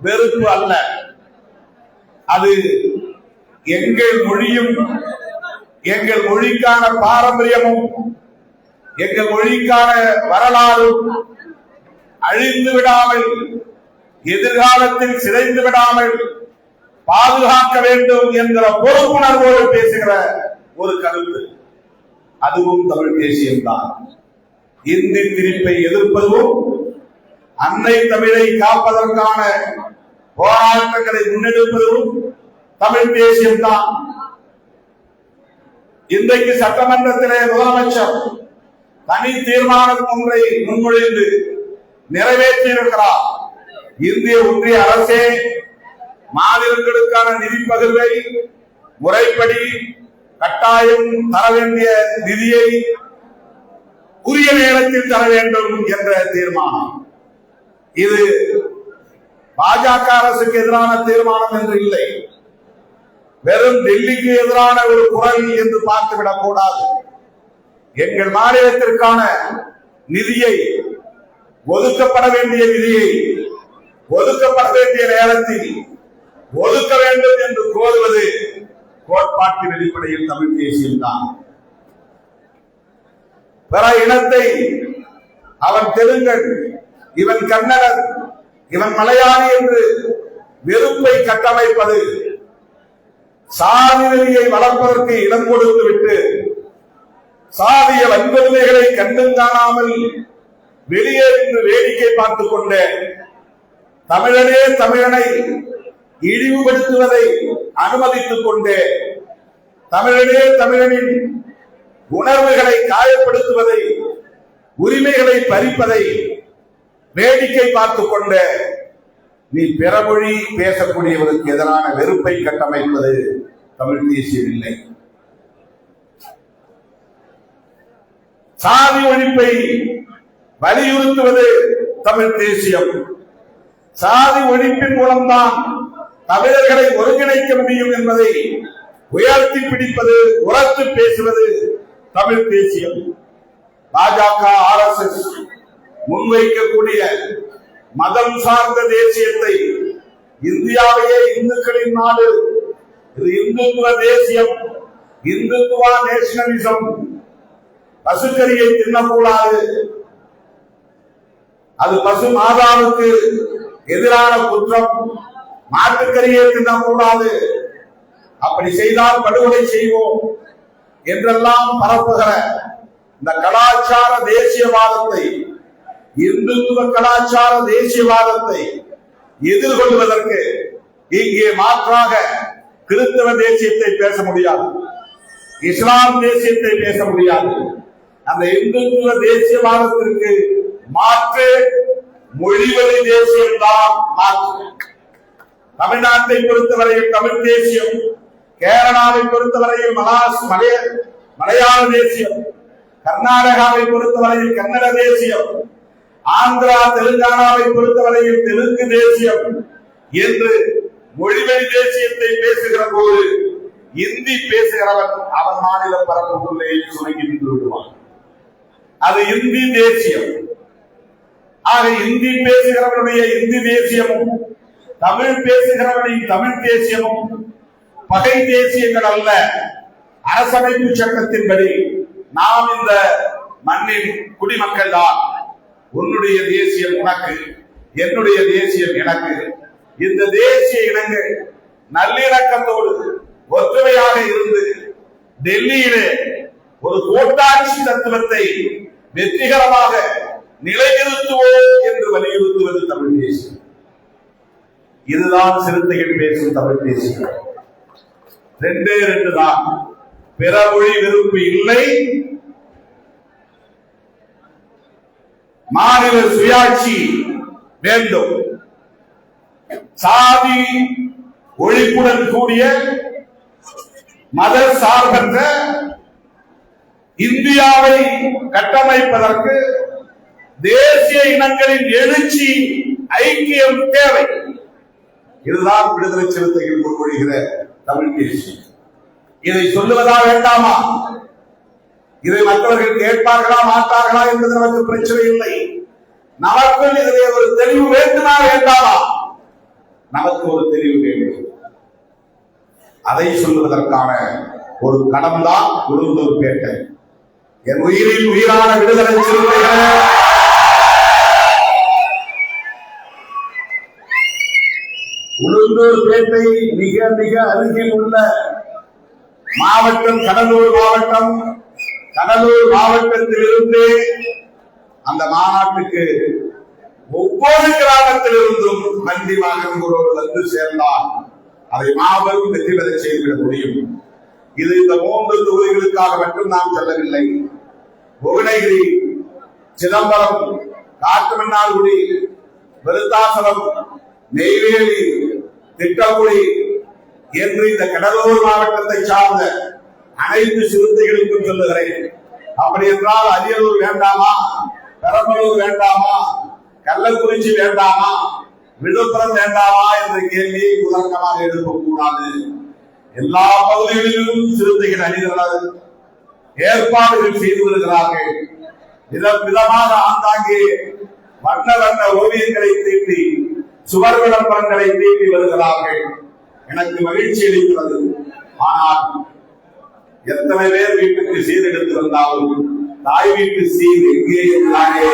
வெறுப்பு அல்ல, அது எங்கள் மொழியும் எங்கள் மொழிக்கான பாரம்பரியமும் எங்கள் மொழிக்கான வரலாறும் அழிந்து விடாமல், எதிர்காலத்தில் சிதைந்து விடாமல் பாதுகாக்க வேண்டும் என்கிற பொறுப்புணர்வோடு பேசுகிற ஒரு கருத்து. அதுவும் தமிழ் தேசியம்தான். இந்தி திணிப்பை எதிர்ப்பதும் அன்னை தமிழை காப்பதற்கான போராட்டங்களை முன்னெடுப்பதும் தமிழ் தேசியம்தான். இன்றைக்கு சட்டமன்றத்திலே முதலமைச்சர் தனி தீர்மானம் ஒன்றை முன்மொழிந்து நிறைவேற்றியிருக்கிறார். இந்திய ஒன்றிய அரசே மாநிலங்களுக்கான நிதி பகிர்வை முறைப்படி கட்டாயம் தர வேண்டிய நிதியை உரிய நேரத்தில் தர வேண்டும் என்ற தீர்மானம். இது பாஜக அரசுக்கு எதிரான தீர்மானம் என்று இல்லை, வெறும் டெல்லிக்கு எதிரான ஒரு குரல் என்று பார்த்துவிடக் கூடாது. எங்கள் மாநிலத்திற்கான நிதியை, ஒதுக்கப்பட வேண்டிய நிதியை ஒதுக்கப்பட வேண்டிய நேரத்தில் ஒதுக்க வேண்டும் என்று கோருவது கோட்பாட்டின் அடிப்படையில் தமிழ் தேசியம்தான். பிற இனத்தை அவன் தெலுங்கன், இவன் கன்னடன், இவன் மலையாளி என்று வெறுப்பை கட்டமைப்பது, சாதி நெறியை வளர்ப்பதற்கு இடம் கொடுத்து விட்டு சாதிய வன்கொடுமைகளை கண்டும் காணாமல் வெளியே இருந்து வேடிக்கை பார்த்துக் கொண்ட தமிழனே தமிழனை இழிவுபடுத்துவதை அனுமதித்துக் கொண்டே, தமிழனே தமிழனின் உணர்வுகளை காயப்படுத்துவதை, உரிமைகளை பறிப்பதை வேடிக்கை பார்த்துக் கொண்ட நீ பிறமொழி பேசக்கூடியவருக்கு எதிரான வெறுப்பை கட்டமைப்பது தமிழ் தேசியம் இல்லை. சாதி ஒழிப்பை வலியுறுத்துவது தமிழ் தேசியம். சாதி ஒழிப்பின் மூலம்தான் தமிழர்களை ஒருங்கிணைக்க முடியும் என்பதை உயர்த்தி பிடிப்பது, உரத்து பேசுவது தமிழ் தேசியம். பாஜக, RSS முன்வைக்கக்கூடிய மதம் சார்ந்த தேசியத்தை, இந்தியாவையே இந்துக்களின் நாடு, இது இந்துத்துவ தேசியம், இந்துத்துவ நேஷனலிசம், பசுக்கரியை தின்னக்கூடாது, அது பசு மாதாவுக்கு எதிரான குற்றம், மாட்டுக்கரியை தின்னக்கூடாது, அப்படி செய்தால் படுகொலை செய்வோம் என்றெல்லாம் பரப்புகிற இந்த கலாச்சார தேசியவாதத்தை, இந்துத்துவ கலாச்சார தேசியவாதத்தை எதிர்கொள்வதற்கு இங்கே மாற்றாக கிறிஸ்தவ தேசியத்தை பேச முடியாது, இஸ்லாம் தேசியத்தை பேச முடியாது. அந்த இந்துத்துவ தேசியவாதத்திற்கு மாற்று மொழிவழி தேசியம்தான் மாற்று. தமிழ்நாட்டை பொறுத்தவரையில் தமிழ் தேசியம், கேரளாவை பொறுத்தவரையில் மலையாள தேசியம், கர்நாடகாவை பொறுத்தவரையில் கன்னட தேசியம், ஆந்திரா தெலுங்கானாவை பொறுத்தவரையில் தெலுங்கு தேசியம் என்று மொழிவழி தேசியத்தை பேசுகிற போது இந்தி பேசுகிறவன் அவன் மாநில பரப்புக்குள்ளே சுருங்கி நின்று விடுவான். அது இந்தி தேசியம். ஆக இந்தி பேசுகிறவனுடைய இந்தி தேசியமும் தமிழ் பேசுகிறவனின் தமிழ் தேசியமும் பகை தேசியங்கள் அல்ல. அரசமைப்பு சட்டத்தின்படி நாம் இந்த மண்ணின் குடிமக்கள் தான். உன்னுடைய தேசியம் உனக்கு, என்னுடைய தேசியம் எனக்கு. இந்த தேசிய இனங்கள் நல்லிணக்கத்தோடு ஒற்றுமையாக இருந்து டெல்லியிலே ஒரு கூட்டாட்சி தத்துவத்தை வெற்றிகரமாக நிலைநிறுத்துவோம் என்று வலியுறுத்துவது தமிழ் தேசியம். இதுதான் சிறுத்தைகள் பேசும் தமிழ் தேசியம். ரெண்டே ரெண்டு தான். பிற மொழி விருப்பு இல்லை, மாநில சுயாட்சி வேண்டும். சாதி ஒழிப்புடன் கூடிய மத சார்பற்ற இந்தியாவை கட்டமைப்பதற்கு தேசிய இனங்களின் எழுச்சி ஐக்கியம் தேவை. இதுதான் விடுதலை சிறுத்தைகள் முன்மொழிகிற தமிழ் தேசியம். இதை சொல்லுவதா வேண்டாமா? இதை மற்றவர்கள் கேட்பார்களா மாட்டார்களா என்பது நமக்கு பிரச்சனை இல்லை. நமக்குள் இதிலே ஒரு தெளிவு வேண்டுமா வேண்டாமா? நமக்கு ஒரு தெளிவு வேண்டும். அதை சொல்லுவதற்கான ஒரு களம்தான் உளுந்தூர் பேட்டை. என் உயிரில் உயிரான விடுதலை சிறுத்தைகள், உளுந்தூர் பேட்டை மிக மிக அருகில் உள்ள மாவட்டம் கடலூர் மாவட்டம். கடலூர் மாவட்டத்திலிருந்து அந்த மாநாட்டுக்கு ஒவ்வொரு கிராமத்திலிருந்தும் வண்டி வாகனங்களோடு வந்து சேர்ந்தால் அதை மாபெரும் வெற்றி பெற செய்துவிட முடியும். இது இந்த 3 தொகுதிகளுக்காக மட்டும் நாம் செல்லவில்லை. புவனகிரி, சிதம்பரம், காட்டுமன்னார்குடி, விருத்தாசலம், நெய்வேலி, திட்டக்குடி என்று இந்த கடலூர் மாவட்டத்தை சார்ந்த அனைத்து சிறுத்தைகளுக்கும் சொல்லுகிறேன். அப்படி என்றால் அரியலூர் வேண்டாமா, பெரம்பலூர் வேண்டாமா, கள்ளக்குறிச்சி வேண்டாமா, விழுப்புரம் வேண்டாமா என்ற கேள்வியை உதாரணமாக எழுப்பக்கூடாது. எல்லா பகுதிகளிலும் சிறுத்தைகள் அணிகள் ஏற்பாடுகள் செய்து வருகிறார்கள். விதமாக ஆங்காங்கே வண்ண வண்ண ஓவியங்களை தீட்டி சுவர் விளம்பரங்களை தீட்டி வருகிறார்கள். எனக்கு மகிழ்ச்சி அளிக்கிறது. ஆனால் எத்தனை பேர் வீட்டுக்கு சீர் எடுத்து வந்தாலும் தாய் வீட்டு சீர் எங்கே என்றாலே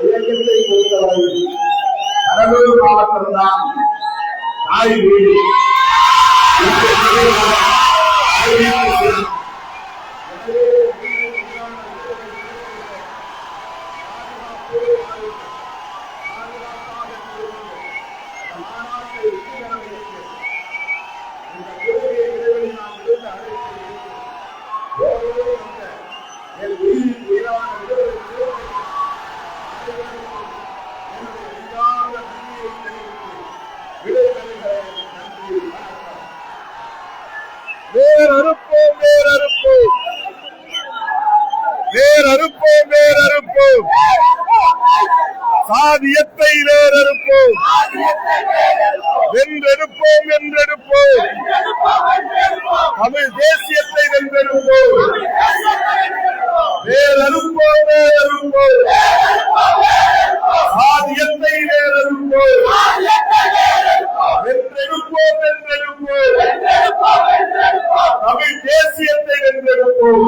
இயக்கத்தை பொறுத்தவரை கடலூர் மாவட்டம் தான் தாய் வீடு. வேரறுப்போம் வேரறுப்போம் வேரறுப்போம் வேரறுப்போம் சாதியத்தை வேரறுப்போம் வென்றெடுப்போம் வென்றெடுப்போம் தமிழ் தேசியத்தை வென்றெடுப்போம் வேரறுப்போம் வேரறுப்போம் சாதியத்தை வேரறுப்போம் வென்றெடுப்போம் வென்றெடுப்போம் தமிழ் தேசியத்தை வென்றெடுப்போம்.